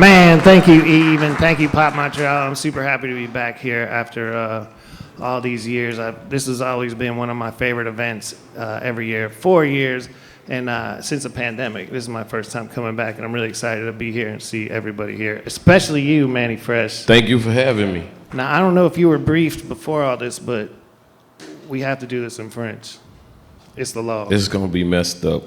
Man, thank you, Eve, and thank you, Pop Montreal. I'm super happy to be back here after all these years. This has always been one of my favorite events every year, 4 years, and since the pandemic. This is my first time coming back, and I'm really excited to be here and see everybody here, especially you, Mannie Fresh. Thank you for having me. Now, I don't know if you were briefed before all this, but we have to do this in French. It's the law. This is going to be messed up.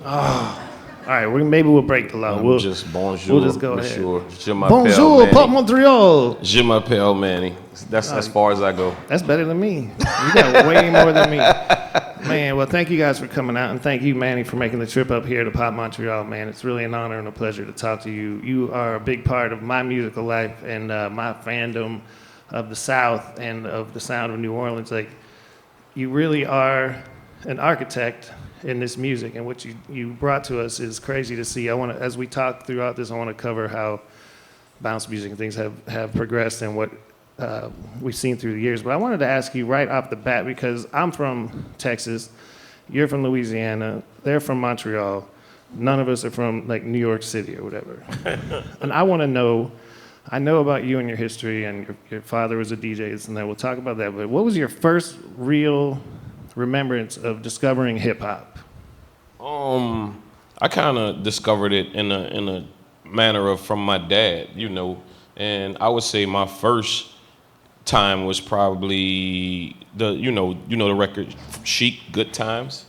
All right, maybe we'll break the law. We'll just bonjour, we'll just go monsieur. ahead. Je m'appelle Bonjour, Mannie. Pop Montreal. Je m'appelle Mannie. That's as far as I go. That's better than me. You got way more than me. Man, well, thank you guys for coming out, and thank you, Mannie, for making the trip up here to Pop Montreal, man. It's really an honor and a pleasure to talk to you. You are a big part of my musical life and my fandom of the South and of the sound of New Orleans. Like, you really are an architect in this music, and what you brought to us is crazy to see. As we talk throughout this, I want to cover how bounce music and things have progressed and what we've seen through the years. But I wanted to ask you right off the bat, because I'm from Texas, you're from Louisiana, they're from Montreal, none of us are from like New York City or whatever. And I want to know, I know about you and your history, and your father was a DJ, and then we'll talk about that, but what was your first real remembrance of discovering hip hop? I kind of discovered it in a manner of from my dad, and I would say my first time was probably the record Chic Good Times,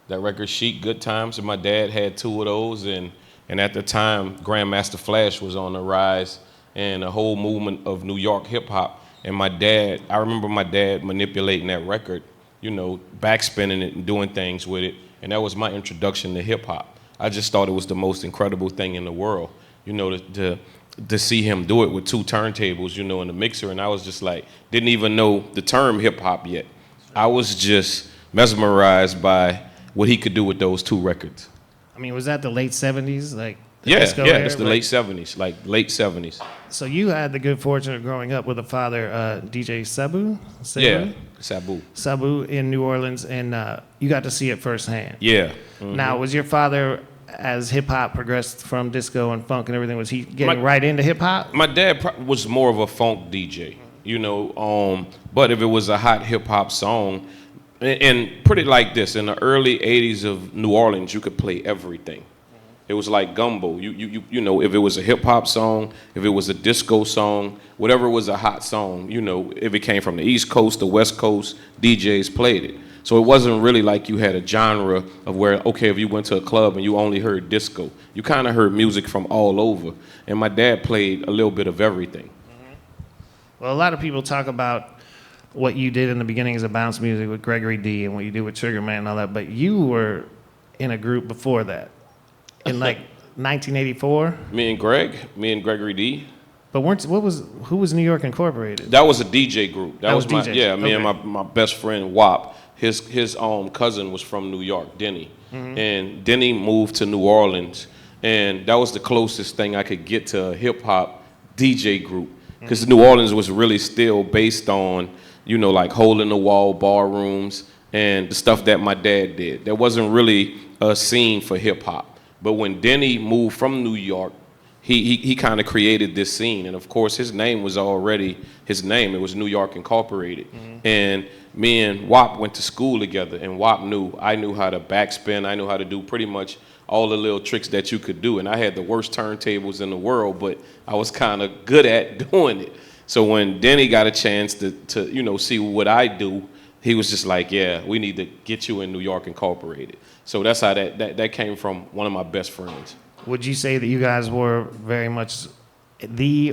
that record Chic Good Times, and my dad had two of those, and at the time Grandmaster Flash was on the rise, and a whole movement of New York hip hop, and I remember my dad manipulating that record, backspinning it and doing things with it. And that was my introduction to hip hop. I just thought it was the most incredible thing in the world, to see him do it with two turntables, in the mixer. And I was just like, didn't even know the term hip hop yet. I was just mesmerized by what he could do with those two records. I mean, was that the late 70s? It's the late 70s, late 70s. So you had the good fortune of growing up with a father, DJ Sabu? Yeah, Sabu. Sabu in New Orleans, and you got to see it firsthand. Yeah. Mm-hmm. Now, was your father, as hip-hop progressed from disco and funk and everything, was he getting right into hip-hop? My dad was more of a funk DJ, but if it was a hot hip-hop song, and put it like this, in the early 80s of New Orleans, you could play everything. It was like gumbo. If it was a hip hop song, if it was a disco song, whatever was a hot song, if it came from the East Coast, the West Coast, DJs played it. So it wasn't really like you had a genre of where, okay, if you went to a club and you only heard disco, you kind of heard music from all over. And my dad played a little bit of everything. Mm-hmm. Well, a lot of people talk about what you did in the beginnings of bounce music with Gregory D and what you did with Trigger Man and all that, but you were in a group before that. In 1984? Me and Gregory D. But who was New York Incorporated? That was a DJ group. That was DJ. Me and my best friend Wop. His cousin was from New York, Denny. Mm-hmm. And Denny moved to New Orleans, and that was the closest thing I could get to a hip hop DJ group. Because New Orleans was really still based on, like hole in the wall bar rooms and the stuff that my dad did. There wasn't really a scene for hip hop. But when Denny moved from New York, he kind of created this scene. And of course, his name was already his name. It was New York Incorporated. Mm-hmm. And me and Wop went to school together. And Wop I knew how to backspin. I knew how to do pretty much all the little tricks that you could do. And I had the worst turntables in the world, but I was kind of good at doing it. So when Denny got a chance to see what I do, he was just like, yeah, we need to get you in New York Incorporated. So that's how that came from one of my best friends. Would you say that you guys were very much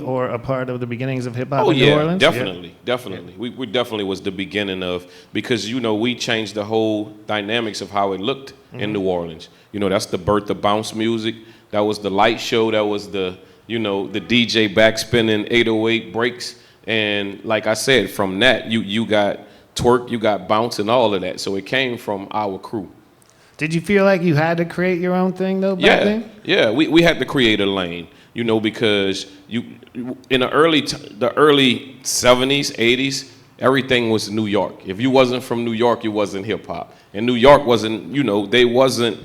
or a part of the beginnings of hip-hop in New Orleans? Definitely. Yeah. We definitely was the beginning of, because, we changed the whole dynamics of how it looked in New Orleans. That's the birth of bounce music. That was the light show. That was the DJ backspinning 808 breaks. And like I said, from that, you got twerk, you got bounce and all of that. So it came from our crew. Did you feel like you had to create your own thing though back then? Yeah, we had to create a lane, because in the early 70s, 80s, everything was New York. If you wasn't from New York, you wasn't hip hop. And New York wasn't, they wasn't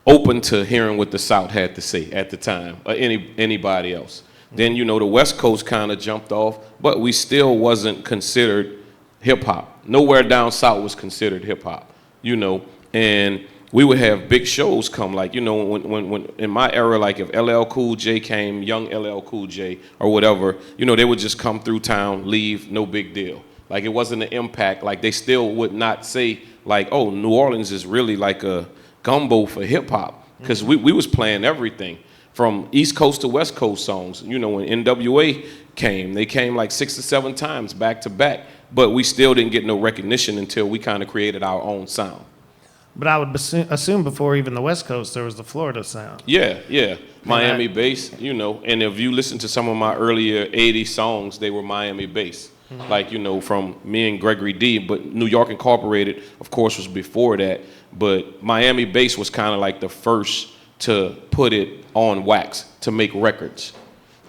open to hearing what the South had to say at the time, or anybody else. Then, you know, the West Coast kind of jumped off, but we still wasn't considered hip hop. Nowhere down south was considered hip hop, you know. And we would have big shows come, like, you know, when in my era, like if LL Cool J came, young LL Cool J or whatever, you know, they would just come through town, leave, no big deal. Like, it wasn't an impact. Like, they still would not say, like, oh, New Orleans is really like a gumbo for hip hop, because we was playing everything from East Coast to West Coast songs. You know, when NWA came, they came like 6 or 7 times back to back, but we still didn't get no recognition until we kind of created our own sound. But I would assume before even the West Coast, there was the Florida sound. Yeah. Miami bass, you know. And if you listen to some of my earlier 80s songs, they were Miami bass. Like, you know, from me and Gregory D. But New York Incorporated, of course, was before that. But Miami bass was kind of like the first to put it on wax, to make records.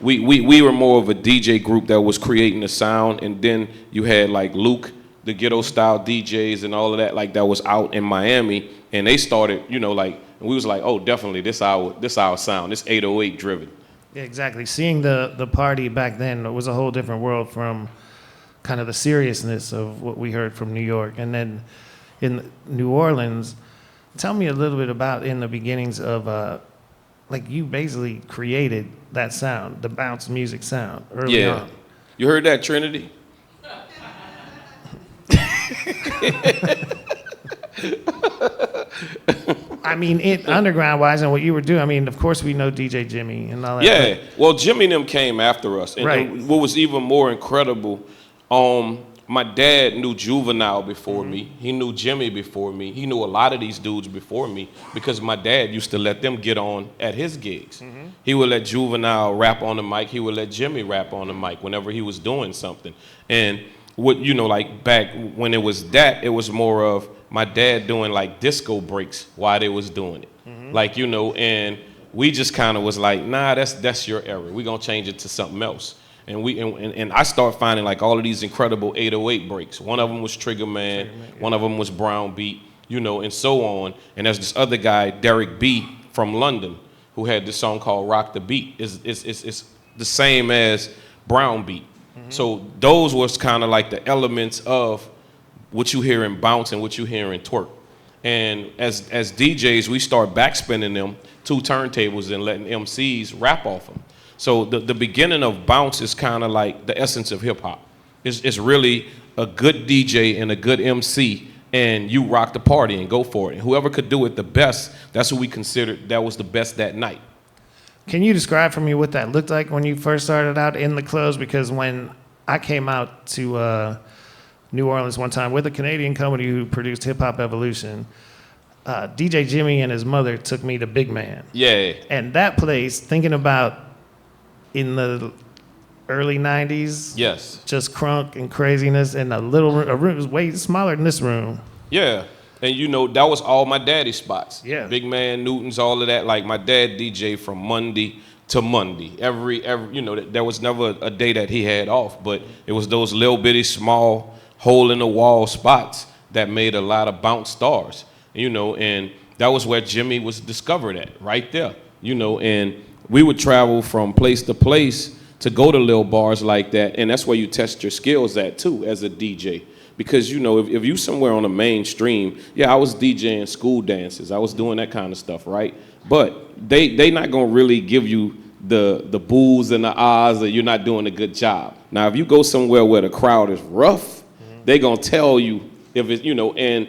We were more of a DJ group that was creating the sound. And then you had like Luke, the ghetto style DJs and all of that, like that was out in Miami, and they started, you know, like, and we was like, oh, definitely this our sound, this 808 driven. Yeah, exactly. Seeing the party back then was a whole different world from kind of the seriousness of what we heard from New York. And then in New Orleans, tell me a little bit about in the beginnings of, like, you basically created that sound, the bounce music sound early on. You heard that, Trinity? I mean, underground-wise and what you were doing, I mean, of course we know DJ Jimmy and all that. Yeah, well, Jimmy and them came after us. And what was even more incredible, my dad knew Juvenile before me. He knew Jimmy before me. He knew a lot of these dudes before me because my dad used to let them get on at his gigs. He would let Juvenile rap on the mic. He would let Jimmy rap on the mic whenever he was doing something. And what, you know, like back when it was that, it was more of my dad doing like disco breaks while they was doing it. Like, you know, and we just kind of was like, nah, that's your era. We gonna change it to something else. And I started finding like all of these incredible 808 breaks. One of them was Trigger Man, one of them was Brown Beat, you know, and so on. And there's this other guy, Derek B. from London, who had this song called Rock the Beat. It's the same as Brown Beat. So those was kind of like the elements of what you hear in bounce and what you hear in twerk. And as DJs, we start backspinning them 2 turntables and letting MCs rap off them. So the beginning of bounce is kind of like the essence of hip hop. It's really a good DJ and a good MC, and you rock the party and go for it. And whoever could do it the best, that's who we considered that was the best that night. Can you describe for me what that looked like when you first started out in the clubs? Because when I came out to New Orleans one time with a Canadian company who produced Hip Hop Evolution, DJ Jimmy and his mother took me to Big Man. Yeah. And that place, thinking about in the early 90s, Yes. just crunk and craziness, and a room was way smaller than this room. Yeah. And you know, that was all my daddy's spots. Yeah. Big Man, Newton's, all of that. Like my dad DJ from Monday to Monday. Every you know, there was never a day that he had off, but it was those little bitty small hole in the wall spots that made a lot of bounce stars. You know, and that was where Jimmy was discovered at, right there. You know, and we would travel from place to place to go to little bars like that, and that's where you test your skills at too as a DJ. Because, you know, if you somewhere on the mainstream, yeah, I was DJing school dances. I was doing that kind of stuff, right? But they not going to really give you the boos and the ahs that you're not doing a good job. Now, if you go somewhere where the crowd is rough, they going to tell you if it's, you know, and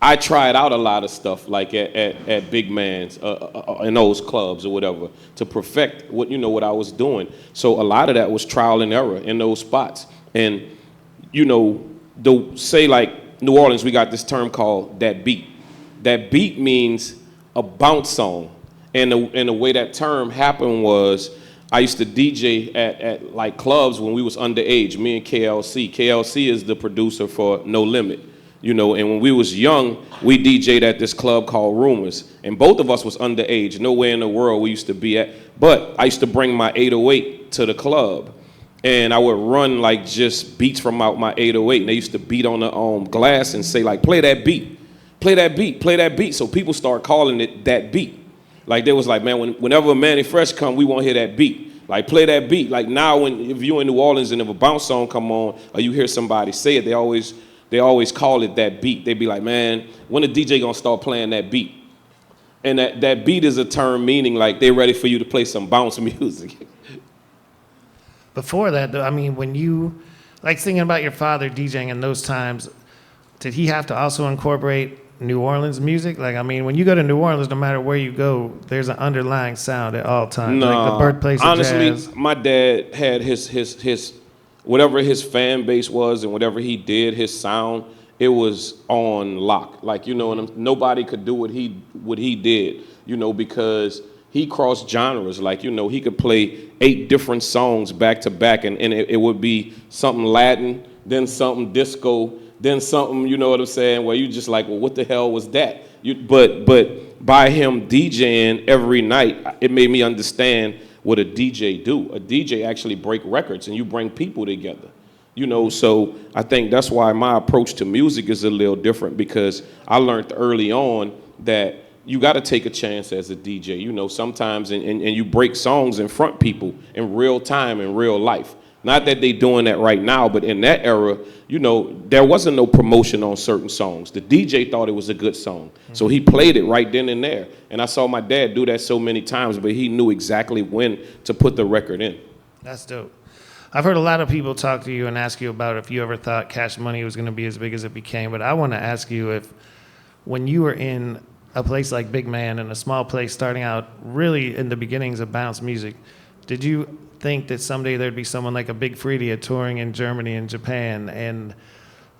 I tried out a lot of stuff like at Big Man's in those clubs or whatever to perfect what, you know, what I was doing. So a lot of that was trial and error in those spots. And, you know, say like New Orleans, we got this term called that beat. That beat means a bounce song. And the way that term happened was I used to DJ at like clubs when we was underage, me and KLC. KLC is the producer for No Limit. You know, and when we was young, we DJ'd at this club called Rumors. And both of us was underage, nowhere in the world we used to be at. But I used to bring my 808 to the club. And I would run like just beats from out my 808. And they used to beat on the glass and say like, play that beat, play that beat, play that beat. So people start calling it that beat. Like they was like, man, whenever Mannie Fresh come, we want to hear that beat. Like play that beat. Like now, if you're in New Orleans and if a bounce song come on, or you hear somebody say it, they always call it that beat. They be like, man, when the DJ gonna start playing that beat? And that beat is a term meaning like they're ready for you to play some bounce music. Before that, though, I mean, when you, like thinking about your father DJing in those times, did he have to also incorporate New Orleans music? Like, I mean, when you go to New Orleans, no matter where you go, there's an underlying sound at all times. No, like the birthplace of honestly, jazz. my dad had his whatever his fan base was and whatever he did, his sound, it was on lock. Like, you know, and nobody could do what he did, you know, because he crossed genres. Like, you know, he could play 8 different songs back to back, and it would be something Latin, then something disco, then something, you know what I'm saying, where you just like, well, what the hell was that? But by him DJing every night, it made me understand what a DJ do. A DJ actually break records, and you bring people together. You know, so I think that's why my approach to music is a little different, because I learned early on that you got to take a chance as a DJ. You know, sometimes and you break songs in front of people in real time, in real life. Not that they doing that right now, but in that era, you know, there wasn't no promotion on certain songs. The DJ thought it was a good song, so he played it right then and there. And I saw my dad do that so many times, but he knew exactly when to put the record in. That's dope. I've heard a lot of people talk to you and ask you about if you ever thought Cash Money was going to be as big as it became, but I want to ask you if when you were in a place like Big Man, in a small place starting out really in the beginnings of bounce music, did you think that someday there'd be someone like a Big Freedia touring in Germany and Japan, and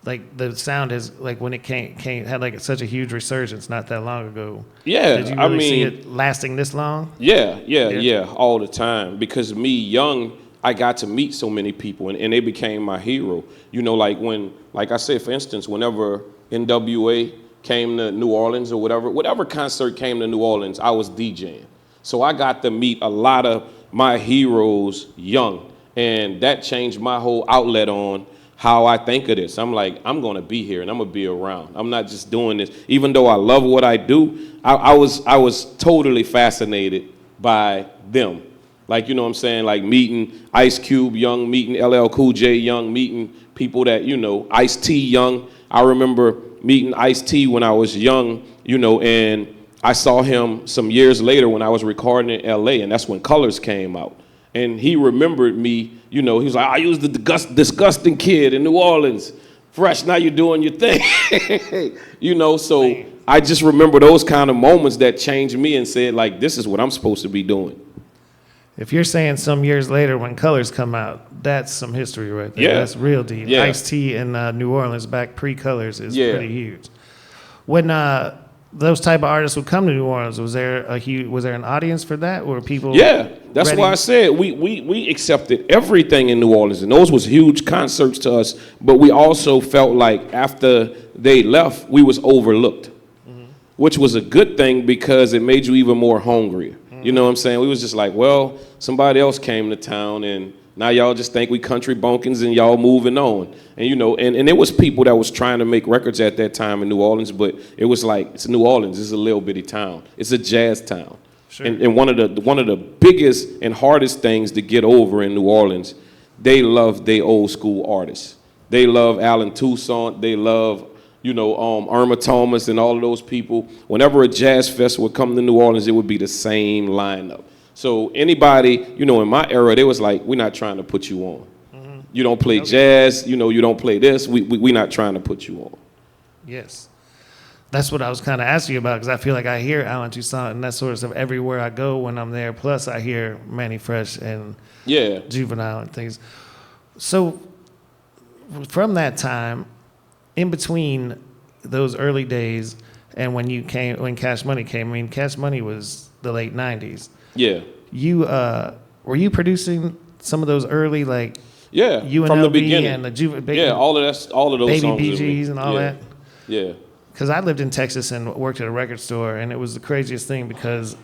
like the sound is like when it came had like such a huge resurgence not that long ago? Yeah, did you really see it lasting this long? Yeah, all the time. Because me, young, I got to meet so many people, and they became my hero. You know, like I said, for instance, whenever NWA came to New Orleans or whatever concert came to New Orleans, I was DJing. So I got to meet a lot of my heroes young, and that changed my whole outlet on how I think of this. I'm like, I'm gonna be here and I'm gonna be around. I'm not just doing this. Even though I love what I do, I was totally fascinated by them. Like, you know what I'm saying? Like meeting Ice Cube young, meeting LL Cool J young, meeting people that, you know, Ice-T young. I remember meeting Ice-T when I was young, you know, and I saw him some years later when I was recording in LA, and that's when Colors came out. And he remembered me, you know, he was like, I was the disgusting kid in New Orleans. Fresh, now you're doing your thing. You know, so I just remember those kind of moments that changed me and said, like, this is what I'm supposed to be doing. If you're saying some years later when Colors come out, that's some history right there. Yeah. That's real deep. Yeah. Ice-T in New Orleans back pre-Colors is pretty huge. When those type of artists would come to New Orleans, was there an audience for that? Were people That's ready? why I said we accepted everything in New Orleans, and those was huge concerts to us, but we also felt like after they left, we was overlooked, which was a good thing because it made you even more hungry. You know what I'm saying? We was just like, well, somebody else came to town, and now y'all just think we country bumpkins and y'all moving on. And, you know, and there was people that was trying to make records at that time in New Orleans, but it was like, it's New Orleans. It's a little bitty town. It's a jazz town. Sure. And one of the biggest and hardest things to get over in New Orleans, they love their old school artists. They love Allen Toussaint. They love, you know, Irma Thomas and all of those people. Whenever a jazz fest would come to New Orleans, it would be the same lineup. So anybody, you know, in my era, they was like, we're not trying to put you on. You don't play jazz, you know, you don't play this. We're not trying to put you on. Yes. That's what I was kind of asking you about, because I feel like I hear Allen Toussaint and that sort of stuff everywhere I go when I'm there. Plus, I hear Mannie Fresh and Juvenile and things. So from that time, in between those early days and when Cash Money came, I mean, Cash Money was the late 90s. Yeah. You were you producing some of those early, like, UNLV from the beginning, and the all of those Baby songs Bee Gees and all that? Yeah. Because I lived in Texas and worked at a record store, and it was the craziest thing because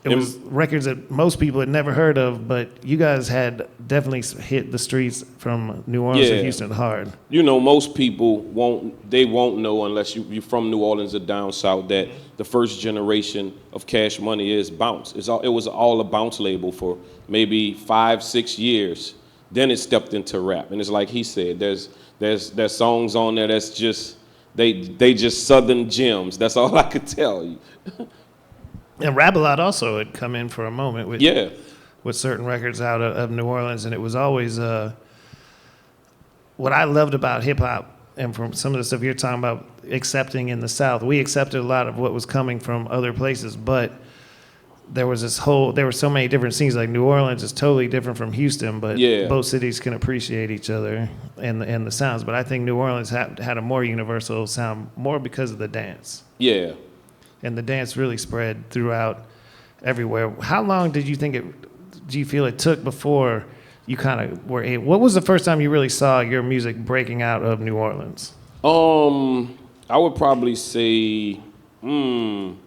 It was records that most people had never heard of, but you guys had definitely hit the streets from New Orleans to Houston hard. You know, most people won't know unless you're from New Orleans or down south that the first generation of Cash Money is Bounce. It was all a Bounce label for maybe 5-6 years. Then it stepped into rap, and it's like he said, there's songs on there that's just they just Southern gems. That's all I could tell you. And Rap-A-Lot also had come in for a moment with certain records out of New Orleans, and it was always what I loved about hip-hop, and from some of the stuff you're talking about accepting in the South. We accepted a lot of what was coming from other places, but there were so many different scenes. Like New Orleans is totally different from Houston, but both cities can appreciate each other and the sounds. But I think New Orleans had a more universal sound, more because of the dance. Yeah. And the dance really spread throughout everywhere. How long do you feel it took before you kind of were able? What was the first time you really saw your music breaking out of New Orleans? I would probably say UNLV.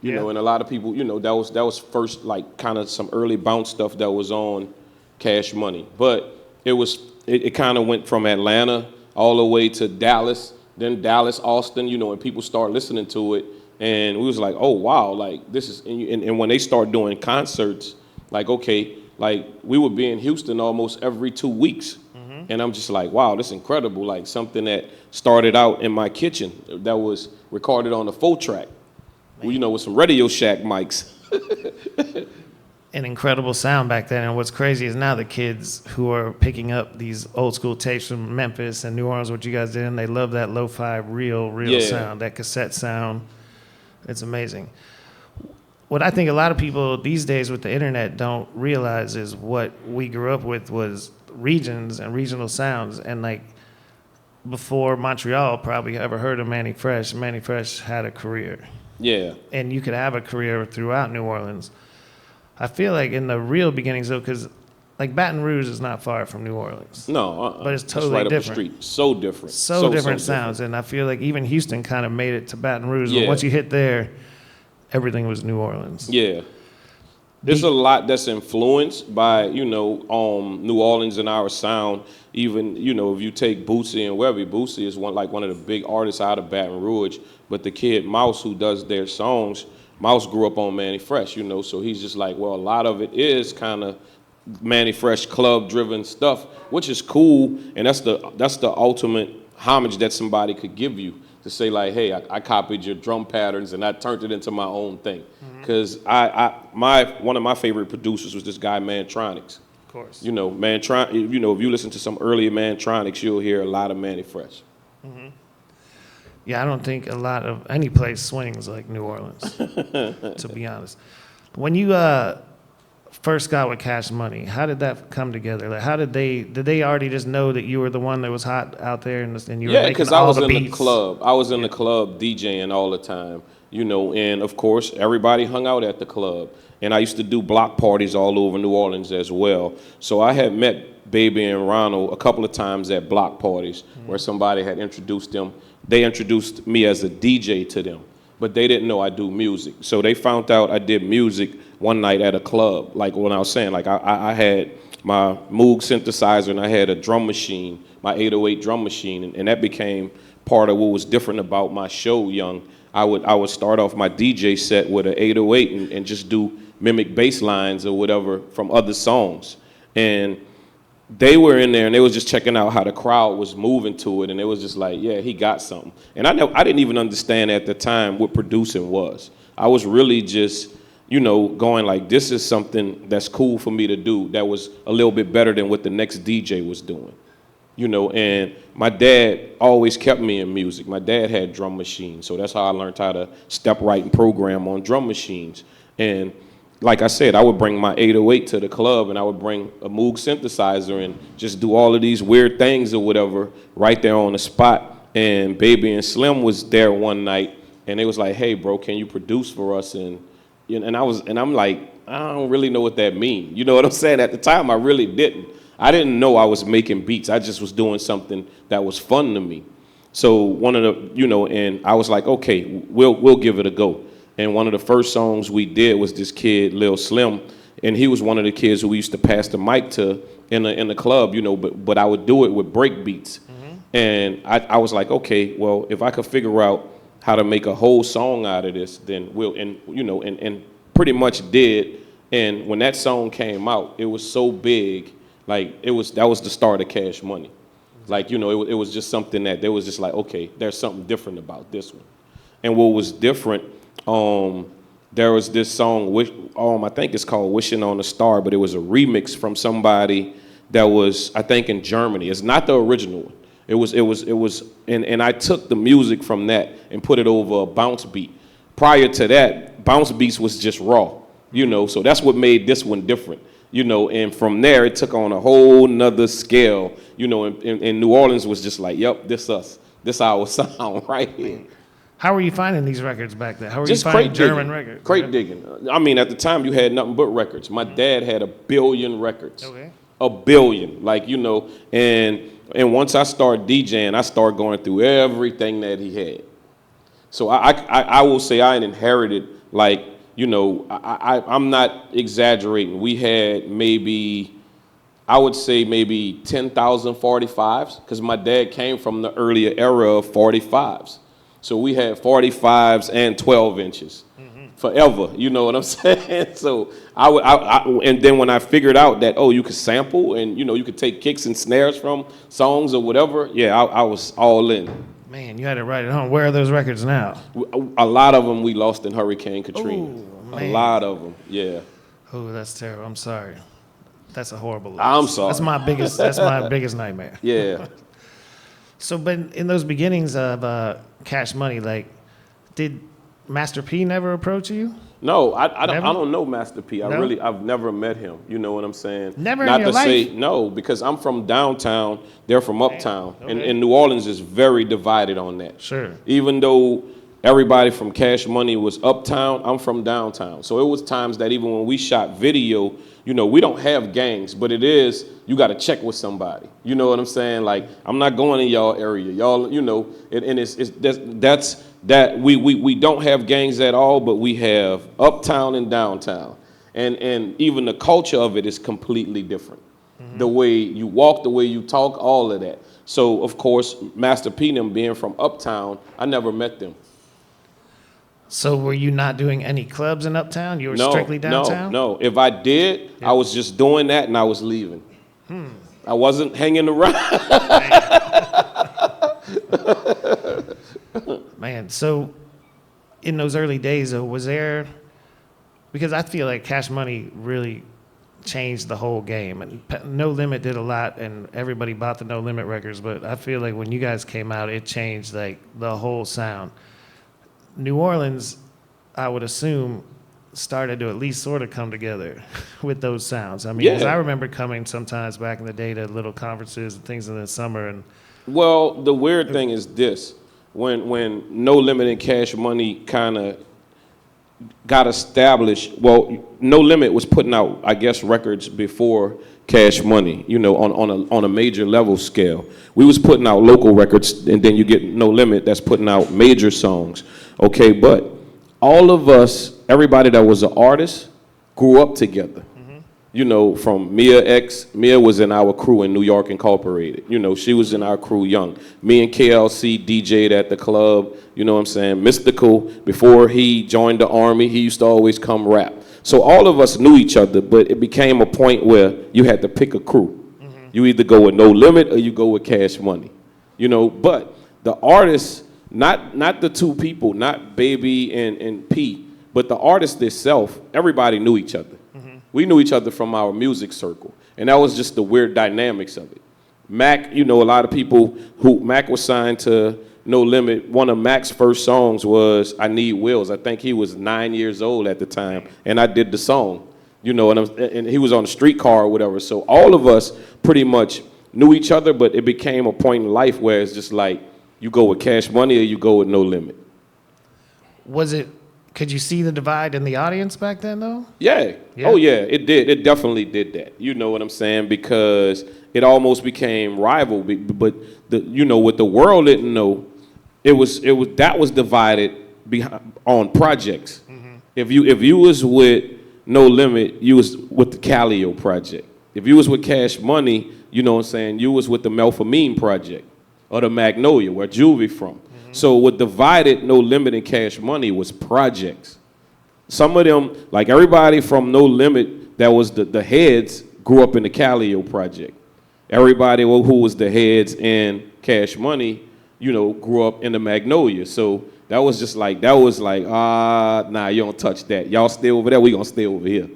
You know, and a lot of people, you know, that was first like kind of some early bounce stuff that was on Cash Money. But it kind of went from Atlanta all the way to Dallas. Then Dallas, Austin, you know, and people start listening to it, and we was like, oh wow, like this is, and when they start doing concerts, like okay, like we would be in Houston almost every 2 weeks, and I'm just like, wow, this is incredible, like something that started out in my kitchen that was recorded on a 4-track, you know, with some Radio Shack mics. An incredible sound back then, and what's crazy is now the kids who are picking up these old school tapes from Memphis and New Orleans, what you guys did, and they love that lo-fi real sound, that cassette sound. It's amazing. What I think a lot of people these days with the internet don't realize is what we grew up with was regions and regional sounds, and like before Montreal probably ever heard of Mannie Fresh had a career. Yeah. And you could have a career throughout New Orleans. I feel like in the real beginnings, though, because like Baton Rouge is not far from New Orleans. No, but it's totally right different. Up the street. So different. So different sounds, and I feel like even Houston kind of made it to Baton Rouge. Yeah. But once you hit there, everything was New Orleans. Yeah, there's a lot that's influenced by New Orleans and our sound. Even if you take Boosie and Webby, Boosie is one of the big artists out of Baton Rouge, but the kid Mouse who does their songs. Mouse grew up on Mannie Fresh, so he's just like, well, a lot of it is kind of Mannie Fresh club-driven stuff, which is cool, and that's the ultimate homage that somebody could give you to say like, hey, I copied your drum patterns and I turned it into my own thing. Because one of my favorite producers was this guy Mantronics. Of course. If you listen to some earlier Mantronics, you'll hear a lot of Mannie Fresh. Mm-hmm. Yeah, I don't think a lot of any place swings like New Orleans, to be honest. When you first got with Cash Money, how did that come together? Like, how did they already just know that you were the one that was hot out there and you were making all the beats? Yeah, because I was in the club. I was in the club DJing all the time, and of course everybody hung out at the club. And I used to do block parties all over New Orleans as well. So I had met Baby and Ronald a couple of times at block parties where somebody had introduced them. They introduced me as a DJ to them, but they didn't know I do music. So they found out I did music one night at a club. Like when I was saying, like I had my Moog synthesizer and I had a drum machine, my 808 drum machine, and that became part of what was different about my show, Young. I would start off my DJ set with an 808 and just do mimic bass lines or whatever from other songs. And they were in there and they was just checking out how the crowd was moving to it, and it was just like, yeah, he got something. And I didn't even understand at the time what producing was. I was really just, going like, this is something that's cool for me to do that was a little bit better than what the next DJ was doing. And my dad always kept me in music. My dad had drum machines, so that's how I learned how to step right and program on drum machines. And like I said, I would bring my 808 to the club and I would bring a Moog synthesizer and just do all of these weird things or whatever right there on the spot. And Baby and Slim was there one night and they was like, hey bro, can you produce for us? And I'm like, I don't really know what that means. You know what I'm saying? At the time I really didn't. I didn't know I was making beats. I just was doing something that was fun to me. So one of the, and I was like, okay, we'll give it a go. And one of the first songs we did was this kid, Lil Slim, and he was one of the kids who we used to pass the mic to in the club, you know, but I would do it with break beats. And I was like, okay, well, if I could figure out how to make a whole song out of this, then we'll, and you know, and pretty much did. And when that song came out, it was so big, like that was the start of Cash Money. Like, you know, it was just something that there was just like, okay, there's something different about this one. And what was different, there was this song, I think it's called Wishing on a Star, but it was a remix from somebody that was, I think, in Germany. It's not the original one. It was, and I took the music from that and put it over a bounce beat. Prior to that, bounce beats was just raw, you know, so that's what made this one different, you know, and from there it took on a whole nother scale, you know, and New Orleans was just like, yep, this us, this our sound right here. How were you finding these records back then? How were Just you finding crate German digging. records? Crate digging. I mean, at the time you had nothing but records. My dad had 1 billion records. Okay. 1 billion, like, you know, and once I started DJing, I started going through everything that he had. So I will say I inherited, like, you know, I'm not exaggerating. We had maybe, I would say maybe 10,000 45s, because my dad came from the earlier era of 45s. So we had 45s and 12 inches forever, you know what I'm saying? So and then when I figured out that, oh, you could sample and, you know, you could take kicks and snares from songs or whatever, yeah, I was all in. Man, you had it right at home. Where are those records now? A lot of them we lost in Hurricane Katrina. Ooh, a man. lot of them, yeah. Oh, that's terrible. I'm sorry. That's a horrible loss. I'm sorry. That's my biggest nightmare. Yeah. So, but in those beginnings of Cash Money, like, did Master P never approach you? No, I Never? don't know Master P. No? I've never met him. You know what I'm saying? Never in Not your to life? say no, because I'm from downtown. They're from uptown, okay. and New Orleans is very divided on that. Sure. Even though everybody from Cash Money was uptown, I'm from downtown. So it was times that even when we shot video, you know, we don't have gangs, but it is, you got to check with somebody. You know what I'm saying? Like, I'm not going in y'all area. Y'all, you know, and that's that we don't have gangs at all, but we have uptown and downtown. And even the culture of it is completely different. The way you walk, the way you talk, all of that. So, of course, Master P and them being from uptown, I never met them. So were you not doing any clubs in Uptown? You were strictly downtown? No. If I did, I was just doing that and I was leaving. I wasn't hanging around. Man, so in those early days, though, was there, because I feel like Cash Money really changed the whole game. And No Limit did a lot, and everybody bought the No Limit records, but I feel like when you guys came out, it changed, like, the whole sound. New Orleans, I would assume, started to at least sort of come together with those sounds. I mean, 'cause I remember coming sometimes back in the day to little conferences and things in the summer. And Well, the weird thing is this. When No Limit and Cash Money kind of got established, well, No Limit was putting out, I guess, records before Cash Money, you know, on a major level scale. We was putting out local records, and then you get No Limit that's putting out major songs. Okay, but all of us, everybody that was an artist, grew up together. You know, from Mia was in our crew in New York Incorporated. You know, she was in our crew young. Me and KLC DJ'd at the club, you know what I'm saying? Mystical, before he joined the Army, he used to always come rap. So all of us knew each other, but it became a point where you had to pick a crew. You either go with No Limit or you go with Cash Money. You know, but the artists, not the two people, not Baby and P, but the artist itself, everybody knew each other. We knew each other from our music circle, and that was just the weird dynamics of it. Mac, you know, a lot of people Mac was signed to No Limit. One of Mac's first songs was I Need Wheels. I think he was 9 years old at the time, and I did the song, you know, and he was on a streetcar or whatever. So all of us pretty much knew each other, but it became a point in life where it's just like, you go with Cash Money or you go with No Limit. Could you see the divide in the audience back then, though? Yeah. Oh, yeah, it did. It definitely did that. You know what I'm saying? Because it almost became rival. But you know, what the world didn't know, that was divided on projects. If you was with No Limit, you was with the Calio project. If you was with Cash Money, you know what I'm saying, you was with the Melphamine project or the Magnolia, where Juvie from. So what divided No Limit and Cash Money was projects. Some of them, like everybody from No Limit that was the heads, grew up in the Calio project. Everybody who was the heads in Cash Money, you know, grew up in the Magnolia. So that was nah, you don't touch that. Y'all stay over there, we gonna stay over here.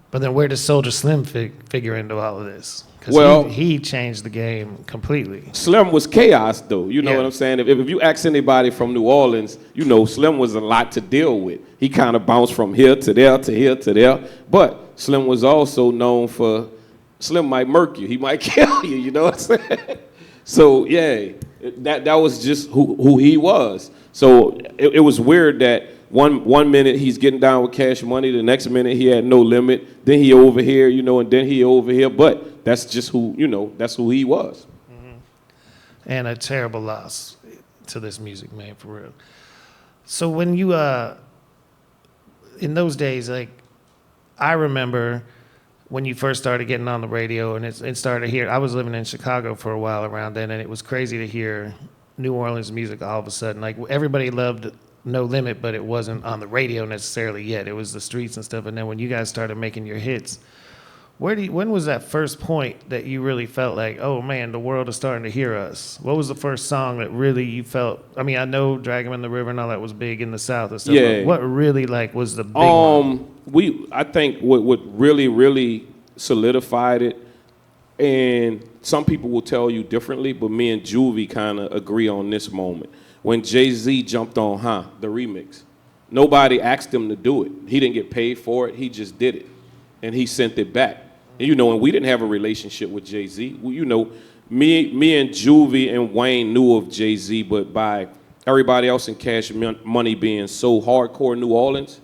But then where does Soulja Slim figure into all of this? Because he changed the game completely. Slim was chaos, though. You know Yeah. what I'm saying? If you ask anybody from New Orleans, you know, Slim was a lot to deal with. He kind of bounced from here to there to here to there. But Slim was also known for, Slim might murk you. He might kill you, you know what I'm saying? So, yeah, that was just who he was. So it was weird that one minute he's getting down with Cash Money, the next minute he had No Limit, then he over here, you know, and then he over here. But that's just who, you know, that's who he was. And a terrible loss to this music, man, for real. So when you, in those days, like, I remember when you first started getting on the radio and it started here. I was living in Chicago for a while around then, and it was crazy to hear New Orleans music all of a sudden. Like, everybody loved No Limit, but it wasn't on the radio necessarily yet. It was the streets and stuff. And then when you guys started making your hits, when was that first point that you really felt like, oh man, the world is starting to hear us? What was the first song that really you felt? I mean, I know Drag 'Em in the River and all that was big in the South and stuff. Yeah. But what really like was the big one? I think what really solidified it, and some people will tell you differently, but me and Juvie kind of agree on this moment. When Jay-Z jumped on the remix, nobody asked him to do it. He didn't get paid for it. He just did it, and he sent it back. And, you know, and we didn't have a relationship with Jay-Z. You know, me and Juvie and Wayne knew of Jay-Z, but by everybody else in Cash Money being so hardcore New Orleans,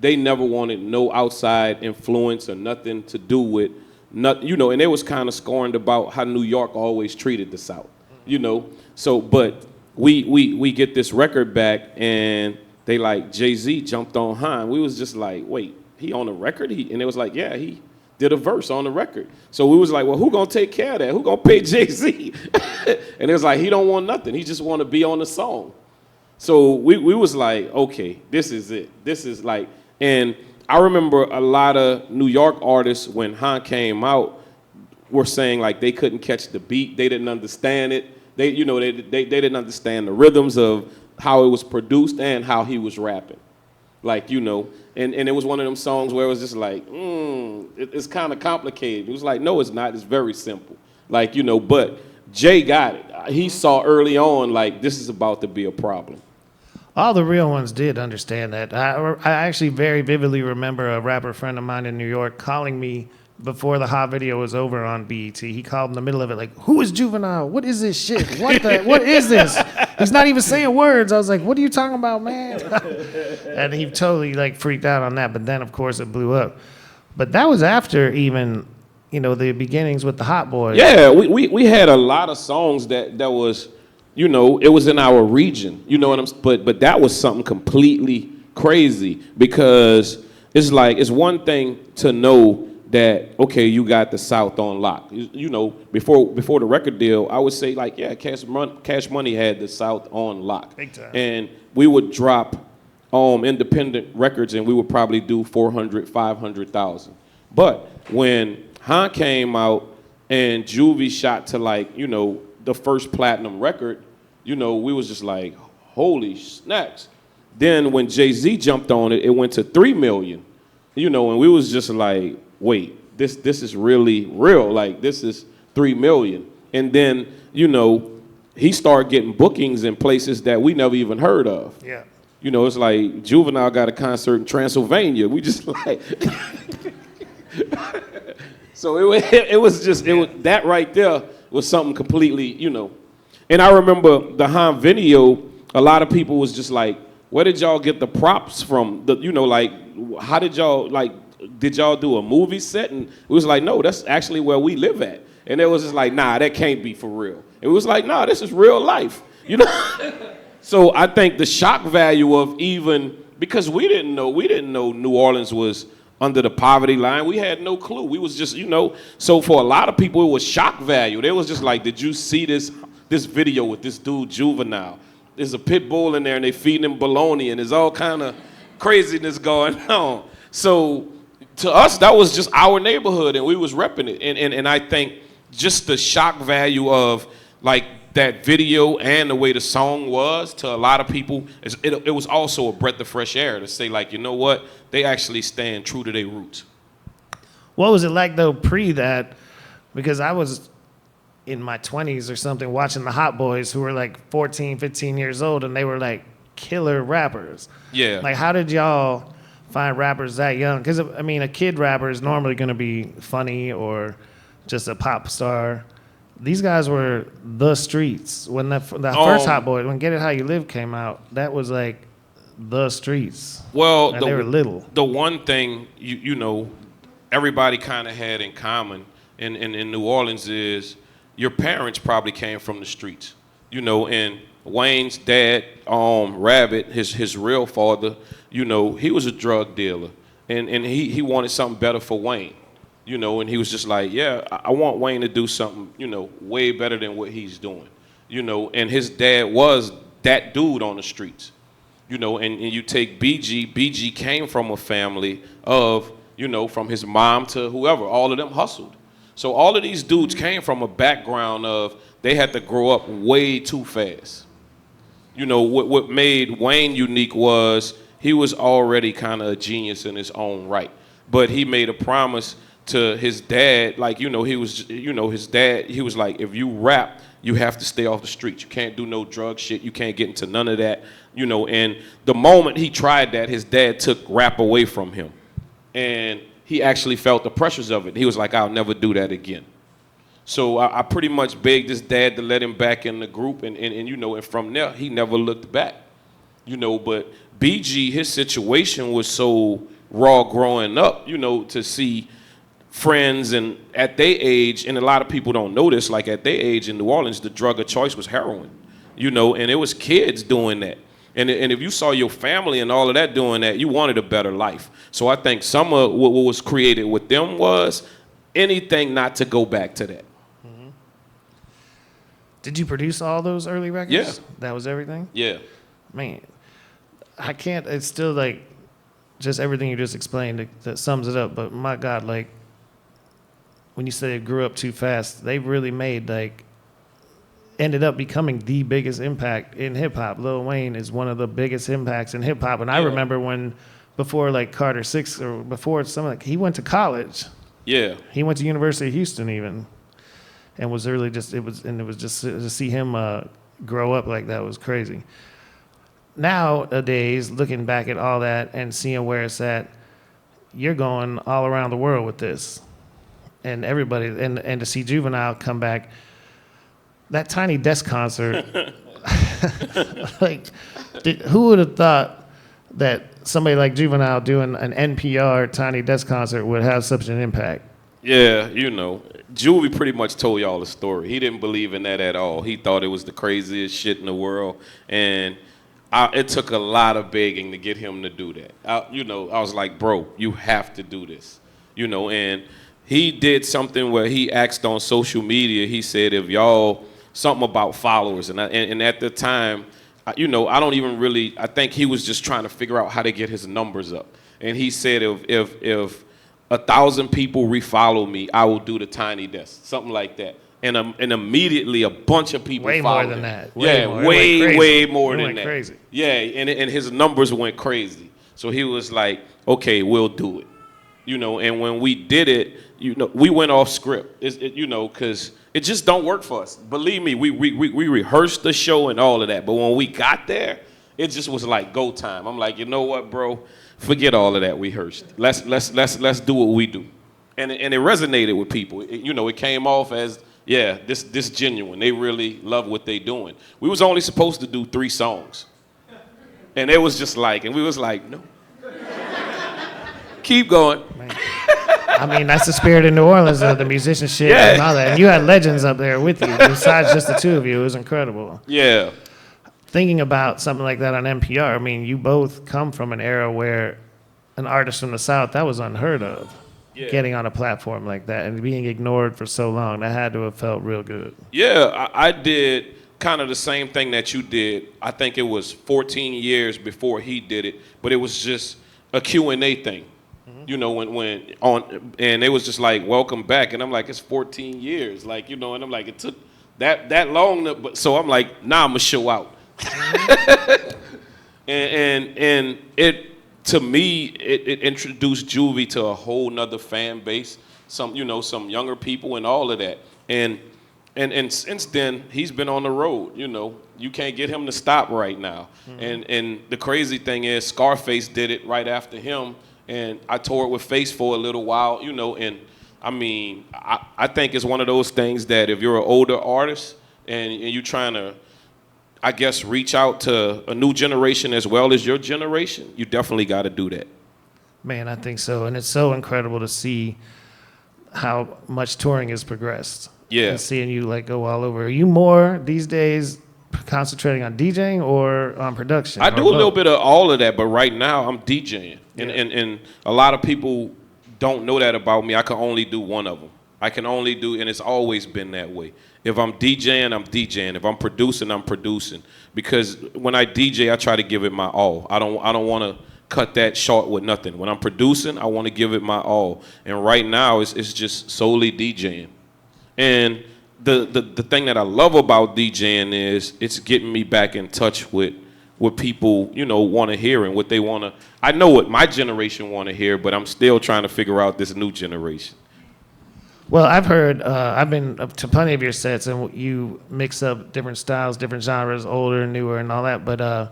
they never wanted no outside influence or nothing to do with nothing, you know, and they was kind of scorned about how New York always treated the South, you know. So, but we get this record back, and they like, Jay-Z jumped on and we was just like, wait, he on the record? And it was like, yeah, he did a verse on the record. So we was like, well, who gonna take care of that? Who gonna pay Jay-Z? And it was like, he don't want nothing. He just want to be on the song. So we was like, okay, this is it. This is like, and I remember a lot of New York artists when came out were saying like they couldn't catch the beat. They didn't understand it. They didn't understand the rhythms of how it was produced and how he was rapping. Like, you know, and it was one of them songs where it was just like, it's kind of complicated. It was like, no, it's not. It's very simple. Like, you know, but Jay got it. He saw early on, like, this is about to be a problem. All the real ones did understand that. I actually very vividly remember a rapper friend of mine in New York calling me before the hot video was over on BET. He called in the middle of it like, who is Juvenile? What is this shit? What is this? He's not even saying words. I was like, what are you talking about, man? And he totally like freaked out on that. But then, of course, it blew up. But that was after even, you know, the beginnings with the Hot Boys. Yeah, we had a lot of songs that was, you know, it was in our region. You know what I'm saying? But that was something completely crazy, because it's like, it's one thing to know that, okay, you got the South on lock. You know, before the record deal, I would say like, yeah, Cash Money had the South on lock. Big time. And we would drop independent records and we would probably do 400, 500,000. But when came out and Juvie shot to like, you know, the first platinum record, you know, we was just like, holy snacks. Then when Jay-Z jumped on it, it went to 3 million, you know, and we was just like, wait, this is really real. Like, this is 3 million. And then, you know, he started getting bookings in places that we never even heard of. Yeah. You know, it's like Juvenile got a concert in Transylvania. We just like, so it was that right there was something completely, you know. And I remember the Han video, a lot of people was just like, where did y'all get the props from? You know, like, how did y'all, like, did y'all do a movie set? And it was like, no, that's actually where we live at. And it was just like, nah, that can't be for real. It was like, nah, this is real life, you know? So I think the shock value of even, because we didn't know New Orleans was under the poverty line. We had no clue. We was just, so for a lot of people, it was shock value. They was just like, did you see this video with this dude, Juvenile? There's a pit bull in there and they feeding him bologna and there's all kind of craziness going on. So to us, that was just our neighborhood and we was repping it. And I think just the shock value of like that video and the way the song was to a lot of people, it was also a breath of fresh air to say like, you know what, they actually stand true to their roots. What was it like though pre that? Because I was in my 20s or something watching the Hot Boys who were like 14, 15 years old and they were like killer rappers. Yeah. Like how did y'all find rappers that young? Because I mean a kid rapper is normally going to be funny or just a pop star. These guys were the streets. When the first Hot Boy, when Get It How You Live came out, that was like the streets. Well, and they were little. The one thing, everybody kind of had in common in New Orleans is your parents probably came from the streets. And Wayne's dad, Rabbit, his real father, he was a drug dealer. And he wanted something better for Wayne. And he was just like, yeah, I want Wayne to do something, way better than what he's doing. And his dad was that dude on the streets. And you take BG came from a family of, from his mom to whoever, all of them hustled. So all of these dudes came from a background of they had to grow up way too fast. What made Wayne unique was he was already kind of a genius in his own right. But he made a promise to his dad, like, his dad, he was like, if you rap, you have to stay off the streets. You can't do no drug shit. You can't get into none of that, and the moment he tried that, his dad took rap away from him. And he actually felt the pressures of it. He was like, I'll never do that again. So I pretty much begged his dad to let him back in the group, and from there, he never looked back. But BG, his situation was so raw growing up, to see friends and at their age, and a lot of people don't know this, like at their age in New Orleans, the drug of choice was heroin, and it was kids doing that. And if you saw your family and all of that doing that, you wanted a better life. So I think some of what was created with them was anything not to go back to that. Mm-hmm. Did you produce all those early records? Yeah. That was everything? Yeah. Man, I can't, it's still like, just everything you just explained that sums it up. But my God, like, when you say it grew up too fast, they really made, like, ended up becoming the biggest impact in hip-hop. Lil Wayne is one of the biggest impacts in hip-hop. And I remember when, before, like, Carter 6, or before something, like, he went to college. Yeah. He went to University of Houston even. And was really just, it was just to see him grow up like that was crazy. Nowadays, looking back at all that and seeing where it's at, you're going all around the world with this. And everybody, and to see Juvenile come back, that Tiny Desk concert, like, who would have thought that somebody like Juvenile doing an NPR Tiny Desk concert would have such an impact? Yeah, Juvie pretty much told y'all the story. He didn't believe in that at all. He thought it was the craziest shit in the world, and it took a lot of begging to get him to do that. I was like, bro, you have to do this, and he did something where he asked on social media. He said, if y'all, something about followers. And at the time, I don't even really, I think he was just trying to figure out how to get his numbers up. And he said, if 1,000 people refollow me, I will do the Tiny Desk, something like that. And immediately a bunch of people followed him. Way more than that. Crazy. Yeah, and his numbers went crazy. So he was like, okay, we'll do it. And when we did it, we went off script, because it just don't work for us. Believe me, we rehearsed the show and all of that, but when we got there, it just was like go time. I'm like, you know what, bro? Forget all of that we rehearsed. Let's do what we do, and it resonated with people. It came off as, yeah, this genuine. They really love what they doing. We was only supposed to do 3 songs, and it was just like, and we was like, no. Keep going. I mean, that's the spirit in New Orleans of the musicianship and all that. And you had legends up there with you. Besides just the two of you, it was incredible. Yeah. thinking about something like that on NPR, I mean, you both come from an era where an artist from the South, that was unheard of. Yeah. Getting on a platform like that and being ignored for so long, that had to have felt real good. Yeah, I did kind of the same thing that you did. I think it was 14 years before he did it, but it was just a Q&A thing. You know, when on, and it was just like, welcome back. And I'm like, it's 14 years. Like, you know, and I'm like, it took that long. But so I'm like, nah, I'm going to show out. and it, to me, it introduced Juvie to a whole nother fan base. Some younger people and all of that. And since then, he's been on the road. You know, you can't get him to stop right now. And the crazy thing is, Scarface did it right after him. And I toured with Face for a little while, you know, and I mean, I think it's one of those things that if you're an older artist and you're trying to, I guess, reach out to a new generation as well as your generation, you definitely got to do that. Man, I think so. And it's so incredible to see how much touring has progressed. Yeah. And seeing you like go all over. Are you more these days concentrating on DJing or on production? I do a little bit of all of that, but right now I'm DJing. Yeah. And a lot of people don't know that about me. I can only do one of them. I can only do, and it's always been that way. If I'm DJing, I'm DJing. If I'm producing, I'm producing. Because when I DJ, I try to give it my all. I don't want to cut that short with nothing. When I'm producing, I want to give it my all. And right now, it's just solely DJing. And the thing that I love about DJing is it's getting me back in touch with what people, you know, want to hear and what they want to. I know what my generation want to hear, but I'm still trying to figure out this new generation. Well, I've heard, I've been to plenty of your sets, and you mix up different styles, different genres, older, newer, and all that. But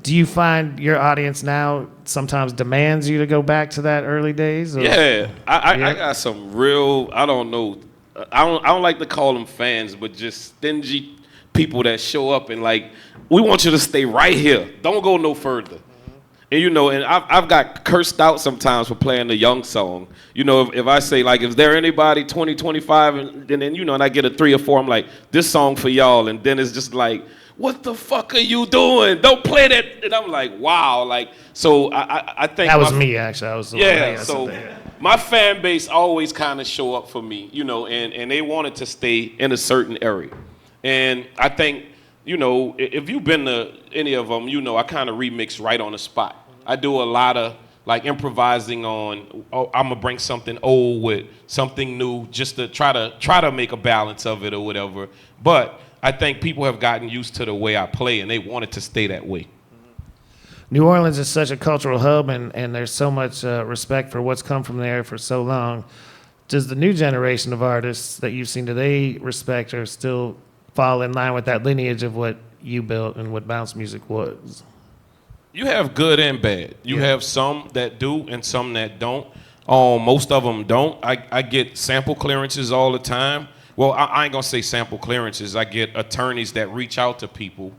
do you find your audience now sometimes demands you to go back to that early days? Or? Yeah, I got some real, I don't know, I don't like to call them fans, but just stingy people that show up and like, we want you to stay right here. Don't go no further. And you know, and I've got cursed out sometimes for playing the Young song. You know, if I say like, is there anybody 20, 25, and then you know, and I get a 3 or 4, I'm like, this song for y'all, and then it's just like, what the fuck are you doing? Don't play that. And I'm like, wow, like, so I think that was me actually. I was so my fan base always kind of show up for me, you know, and they wanted to stay in a certain area, and I think. You know, if you've been to any of them, you know, I kind of remix right on the spot. I do a lot of like improvising on, I'm gonna bring something old with something new just to try to make a balance of it or whatever. But I think people have gotten used to the way I play and they want it to stay that way. New Orleans is such a cultural hub and there's so much respect for what's come from there for so long. Does the new generation of artists that you've seen, do they respect or still fall in line with that lineage of what you built and what bounce music was? You have good and bad. You have some that do and some that don't. Most of them don't. I get sample clearances all the time. Well, I ain't gonna say sample clearances. I get attorneys that reach out to people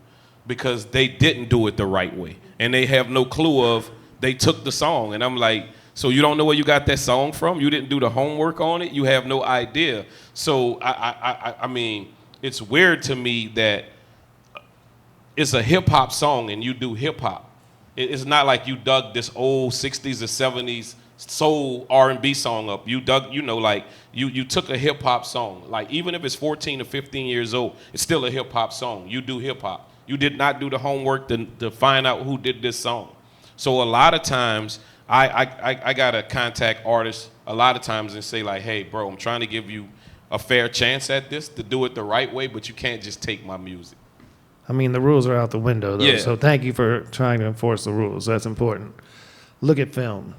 because they didn't do it the right way. And they have no clue of, they took the song. And I'm like, so you don't know where you got that song from? You didn't do the homework on it? You have no idea. So, I mean, it's weird to me that it's a hip-hop song and you do hip-hop. It's not like you dug this old 60s or 70s soul R&B song up. You dug, you know, like you took a hip-hop song. Like even if it's 14 or 15 years old, it's still a hip-hop song. You do hip-hop. You did not do the homework to find out who did this song. So a lot of times, I gotta contact artists a lot of times and say like, hey, bro, I'm trying to give you a fair chance at this to do it the right way, but you can't just take my music. I mean, the rules are out the window, though. Yeah. So thank you for trying to enforce the rules. That's important. Look at film.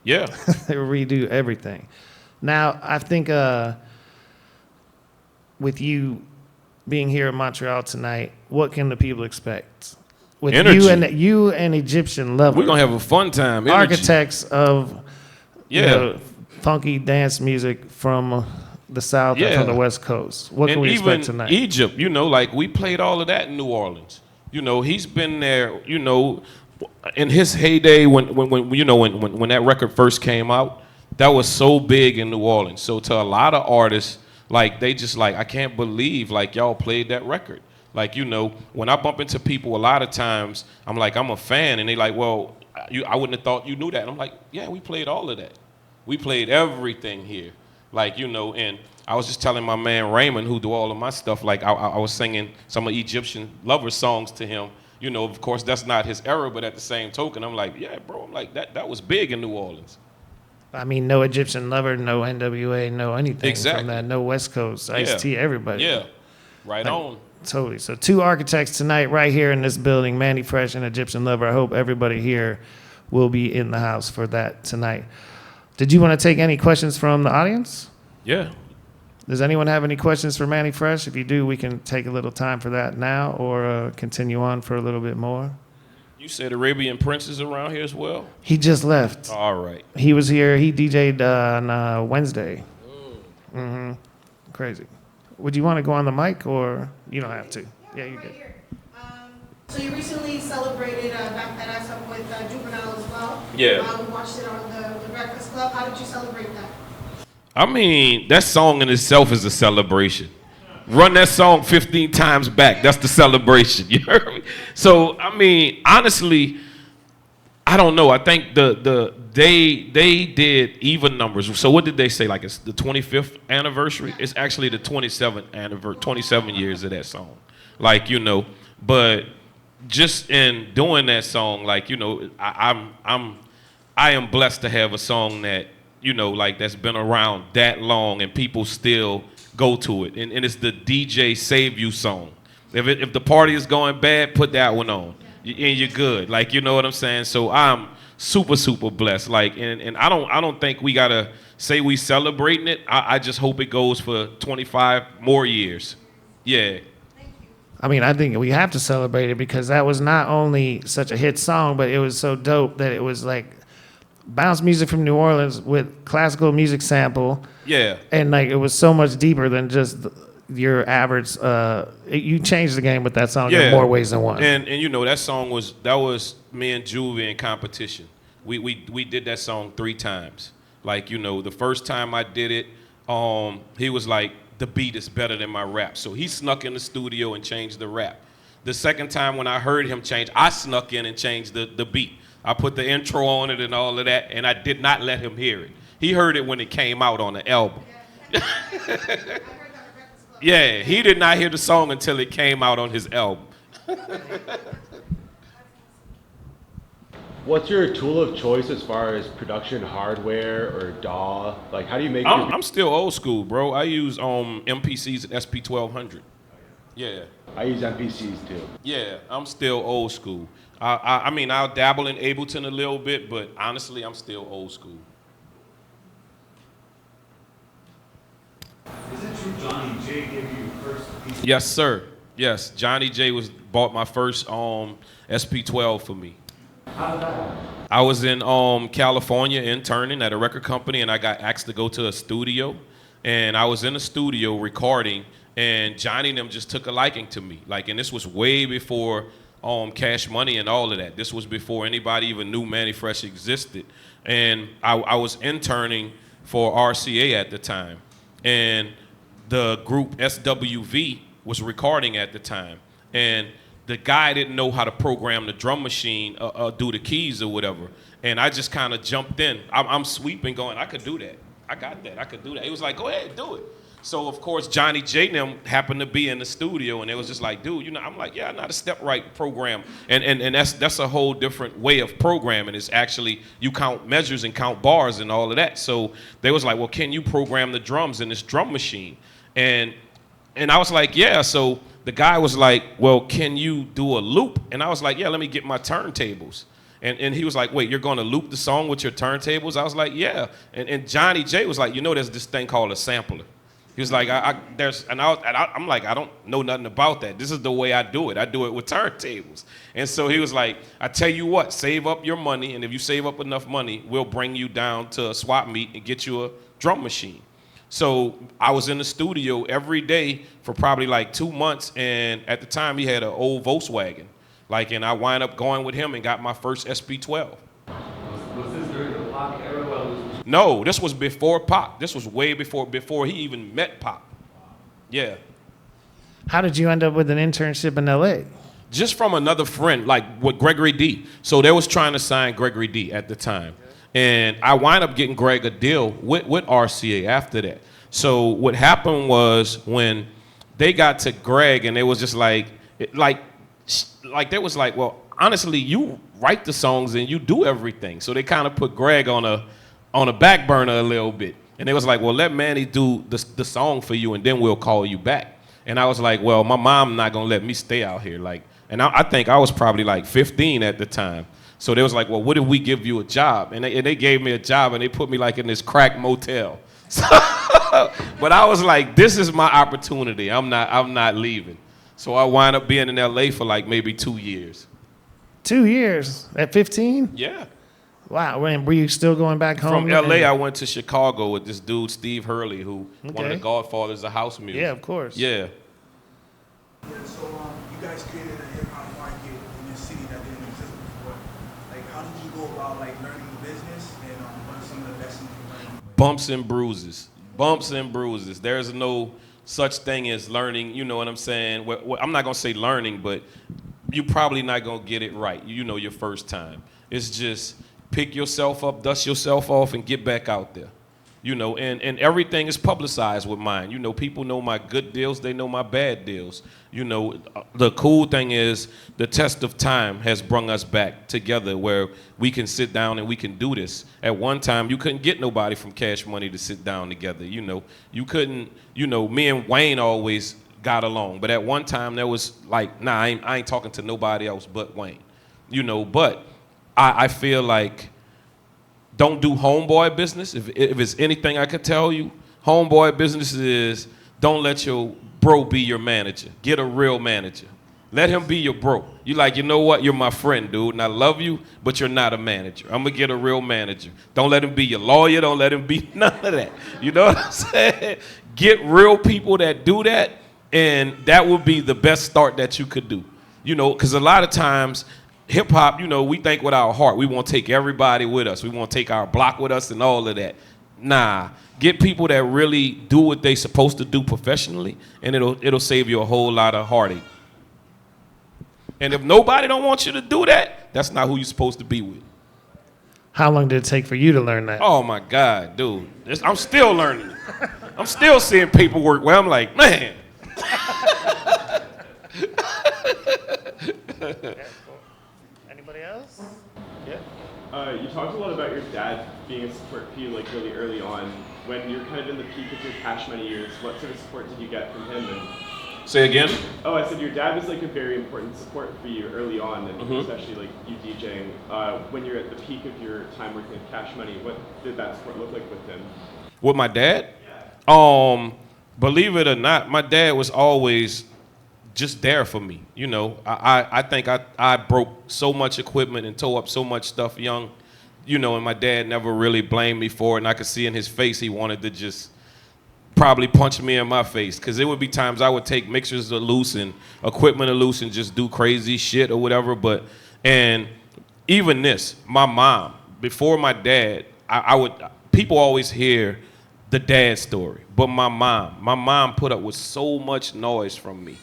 Yeah. They redo everything. Now, I think with you being here in Montreal tonight, what can the people expect? With Energy. you and Egyptian Lover. We're going to have a fun time. Energy. Architects of funky dance music from the South and from the West Coast. What can we expect tonight? Egypt, you know, like we played all of that in New Orleans. You know, he's been there, you know, in his heyday when that record first came out, that was so big in New Orleans. So to a lot of artists, like they just like, I can't believe like y'all played that record. Like, you know, when I bump into people a lot of times, I'm like, I'm a fan, and they like, well, I wouldn't have thought you knew that. And I'm like, yeah, we played all of that. We played everything here. Like, you know, and I was just telling my man Raymond, who do all of my stuff, like I was singing some of Egyptian lover songs to him. You know, of course, that's not his era, but at the same token, I'm like, yeah, bro, I'm like, that was big in New Orleans. I mean, no Egyptian Lover, no NWA, no anything Exactly. from that, no West Coast, Ice-T, everybody. Yeah, right on. Totally. So 2 architects tonight right here in this building, Mannie Fresh and Egyptian Lover. I hope everybody here will be in the house for that tonight. Did you want to take any questions from the audience? Yeah. Does anyone have any questions for Mannie Fresh? If you do, we can take a little time for that now or continue on for a little bit more. You said Arabian Prince is around here as well? He just left. All right. He was here. He DJ'd on Wednesday. Mm-hmm. Crazy. Would you want to go on the mic or you don't have to? Yeah, you good. Here. So you recently celebrated Back That Ass Up with Juvenile as well. Yeah. We watched it on the Breakfast Club. How did you celebrate that? I mean, that song in itself is a celebration. Run that song 15 times back. That's the celebration. You heard me? So, I mean, honestly, I don't know. I think they did even numbers. So what did they say? Like it's the 25th anniversary? It's actually the 27th anniversary, 27 years of that song. Like, you know, but just in doing that song, like, you know, I am blessed to have a song that, you know, like that's been around that long and people still go to it. And it's the DJ Save You song. If the party is going bad, put that one on. And you're good. Like, you know what I'm saying? So I'm super, super blessed. Like, and I don't think we gotta say we celebrating it. I just hope it goes for 25 more years. Yeah. I mean, I think we have to celebrate it because that was not only such a hit song, but it was so dope that it was like bounce music from New Orleans with classical music sample. Yeah. And like it was so much deeper than just your average. You changed the game with that song in more ways than one. And you know that was me and Juvie in competition. We did that song 3 times. Like, you know, the first time I did it, he was like, the beat is better than my rap. So he snuck in the studio and changed the rap. The second time when I heard him change, I snuck in and changed the beat. I put the intro on it and all of that, and I did not let him hear it. He heard it when it came out on the album. Yeah, he did not hear the song until it came out on his album. What's your tool of choice as far as production hardware or DAW? Like, how do you make I'm still old school, bro. I use MPCs and SP1200. Yeah. I use MPCs too. Yeah, I'm still old school. I mean, I'll dabble in Ableton a little bit, but honestly, I'm still old school. Is it true Johnny J gave you your first piece? Yes, sir. Yes, Johnny J bought my first SP12 for me. How did that happen? I was in California interning at a record company, and I got asked to go to a studio. And I was in a studio recording, and Johnny and them just took a liking to me. Like, and this was way before Cash Money and all of that. This was before anybody even knew Mannie Fresh existed. And I was interning for RCA at the time. And the group SWV was recording at the time. And the guy didn't know how to program the drum machine, do the keys or whatever. And I just kind of jumped in. I'm sweeping going, I could do that. I got that. I could do that. He was like, go ahead, do it. So, of course, Johnny J and them happened to be in the studio, and they was just like, dude, you know, I'm like, yeah, I know how to step right program. And that's a whole different way of programming. It's actually, you count measures and count bars and all of that. So they was like, well, can you program the drums in this drum machine? And I was like, yeah. So the guy was like, well, can you do a loop? And I was like, yeah, let me get my turntables. And he was like, wait, you're going to loop the song with your turntables? I was like, yeah. And Johnny J was like, you know, there's this thing called a sampler. He was like, I'm like, I don't know nothing about that. This is the way I do it. I do it with turntables. And so he was like, I tell you what, save up your money, and if you save up enough money, we'll bring you down to a swap meet and get you a drum machine. So I was in the studio every day for probably like 2 months, and at the time he had an old Volkswagen. Like, and I wind up going with him and got my first SP12. Was this during the Pop era? No, this was before Pop. This was way before he even met Pop. Yeah. How did you end up with an internship in LA? Just from another friend, like with Gregory D. So they was trying to sign Gregory D at the time. And I wind up getting Greg a deal with RCA after that. So what happened was when they got to Greg and they was just like they was like, well, honestly, you write the songs and you do everything. So they kind of put Greg on a back burner a little bit. And they was like, well, let Mannie do the song for you and then we'll call you back. And I was like, well, my mom not gonna let me stay out here. And I think I was probably like 15 at the time. So they was like, well, what if we give you a job? And they gave me a job and they put me like in this crack motel. But I was like, this is my opportunity. I'm not leaving. So I wound up being in LA for like maybe 2 years. 2 years at 15? Yeah. Wow. Were you still going back home? From LA, I went to Chicago with this dude, Steve Hurley, who one of the godfathers of house music. Yeah, of course. Yeah. Yeah, so you guys created a hip hop market in this city that didn't exist before. Like, how did you go about like learning the business, and what are some of the lessons you learned? Bumps and bruises. Bumps and bruises. There's no such thing as learning, you know what I'm saying? Well, I'm not gonna say learning, but you're probably not gonna get it right, you know, your first time. It's just pick yourself up, dust yourself off, and get back out there. You know, and everything is publicized with mine. You know, people know my good deals, they know my bad deals. You know, the cool thing is the test of time has brung us back together where we can sit down and we can do this. At one time, you couldn't get nobody from Cash Money to sit down together. You know, you couldn't, you know, me and Wayne always got along. But at one time, there was like, nah, I ain't talking to nobody else but Wayne. You know, but I feel like don't do homeboy business. If it's anything I could tell you, homeboy business is don't let your bro be your manager. Get a real manager. Let him be your bro. You like, you know what? You're my friend, dude, and I love you, but you're not a manager. I'm gonna get a real manager. Don't let him be your lawyer. Don't let him be none of that. You know what I'm saying? Get real people that do that, and that would be the best start that you could do. You know, because a lot of times, hip hop, you know, we think with our heart. We want to take everybody with us. We want to take our block with us and all of that. Nah, get people that really do what they supposed to do professionally, and it'll save you a whole lot of heartache. And if nobody don't want you to do that, that's not who you're supposed to be with. How long did it take for you to learn that? Oh my God, dude, I'm still learning it. I'm still seeing paperwork where I'm like, man. Anybody else? Yeah. You talked a lot about your dad being a support for you like really early on. When you're kind of in the peak of your Cash Money years, what sort of support did you get from him? And Say again? oh, I said your dad was like a very important support for you early on, and especially like you DJing. When you're at the peak of your time working with Cash Money, what did that support look like with him? With my dad? Yeah. Believe it or not, my dad was always just there for me. You know, I think I broke so much equipment and tore up so much stuff young, you know, and my dad never really blamed me for it. And I could see in his face he wanted to just probably punch me in my face. Because there would be times I would take mixers loose and equipment loose and just do crazy shit or whatever. And even this, my mom, before my dad, people always hear the dad story. But my mom put up with so much noise from me.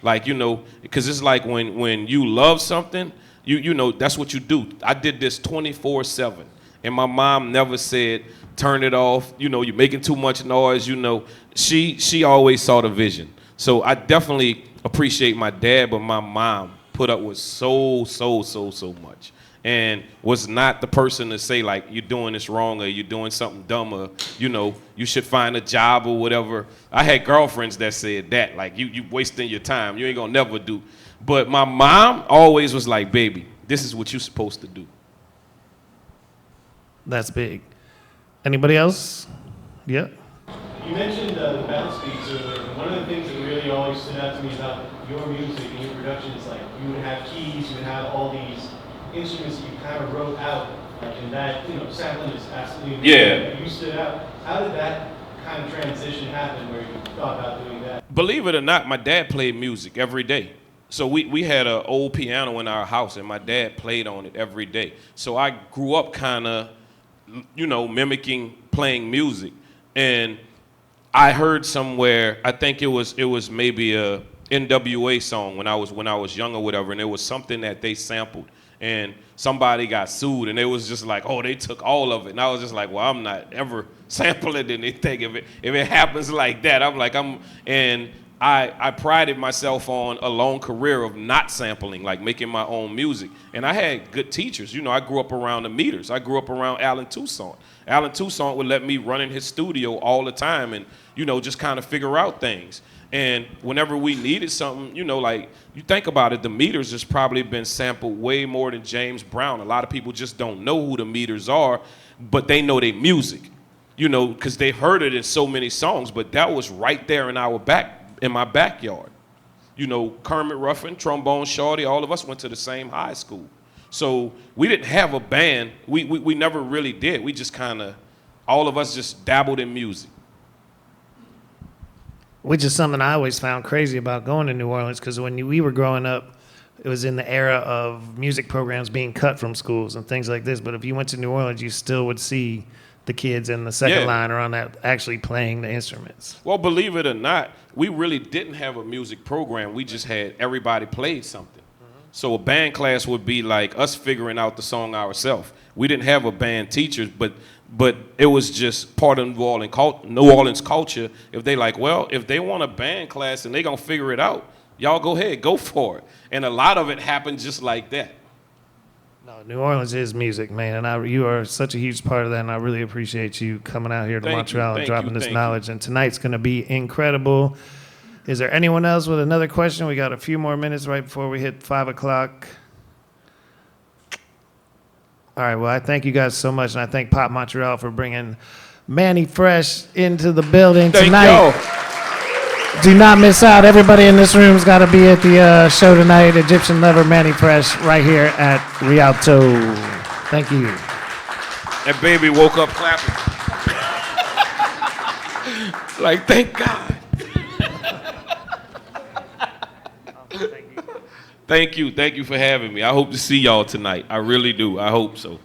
Like, you know, because it's like when you love something, you know, that's what you do. I did this 24/7. And my mom never said, turn it off. You know, you're making too much noise. You know, she always saw the vision. So I definitely appreciate my dad, but my mom put up with so much. And was not the person to say, like, you're doing this wrong or you're doing something dumb or, you know, you should find a job or whatever. I had girlfriends that said that, like, you wasting your time. You ain't gonna never do. But my mom always was like, baby, this is what you're supposed to do. That's big. Anybody else? Yeah. You mentioned the bounce beats earlier. One of the things that really always stood out to me about your music and your production is like you would have keys, you would have all these instruments that you kind of wrote out, like, and that, you know, sampling is absolutely amazing. Yeah. You stood out. How did that kind of transition happen where you thought about doing that? Believe it or not, my dad played music every day. So we had an old piano in our house, and my dad played on it every day. So I grew up kind of, you know, mimicking playing music. And I heard somewhere, I think it was maybe NWA song when I was young or whatever, and it was something that they sampled, and somebody got sued, and it was just like, oh, they took all of it, and I was just like, well, I'm not ever sampling anything. If it happens like that, I prided myself on a long career of not sampling, like making my own music. And I had good teachers. You know, I grew up around the Meters. I grew up around Alan Toussaint. Alan Toussaint would let me run in his studio all the time and, you know, just kind of figure out things. And whenever we needed something, you know, like, you think about it, the Meters has probably been sampled way more than James Brown. A lot of people just don't know who the Meters are, but they know their music, you know, because they've heard it in so many songs. But that was right there in my backyard. You know, Kermit Ruffin, Trombone Shorty, all of us went to the same high school. So we didn't have a band. We never really did. We just kind of, all of us just dabbled in music. Which is something I always found crazy about going to New Orleans, because when we were growing up, it was in the era of music programs being cut from schools and things like this. But if you went to New Orleans, you still would see the kids in the second line or on that actually playing the instruments. Well, believe it or not, we really didn't have a music program. We just had everybody played something. So a band class would be like us figuring out the song ourselves. We didn't have a band teacher, but it was just part of New Orleans culture. If they like, well, if they want a band class and they gonna figure it out, y'all go ahead, go for it. And a lot of it happened just like that. No, New Orleans is music, man, and you are such a huge part of that, and I really appreciate you coming out here to Montreal and dropping this knowledge. And tonight's going to be incredible. Is there anyone else with another question? We got a few more minutes right before we hit 5 o'clock. All right, well, I thank you guys so much, and I thank Pop Montreal for bringing Mannie Fresh into the building tonight. Thank y'all. Do not miss out. Everybody in this room's got to be at the show tonight. Egyptian Lover, Mannie Fresh, right here at Rialto. Thank you. That baby woke up clapping. Like, thank God. Thank you for having me. I hope to see y'all tonight. I really do. I hope so.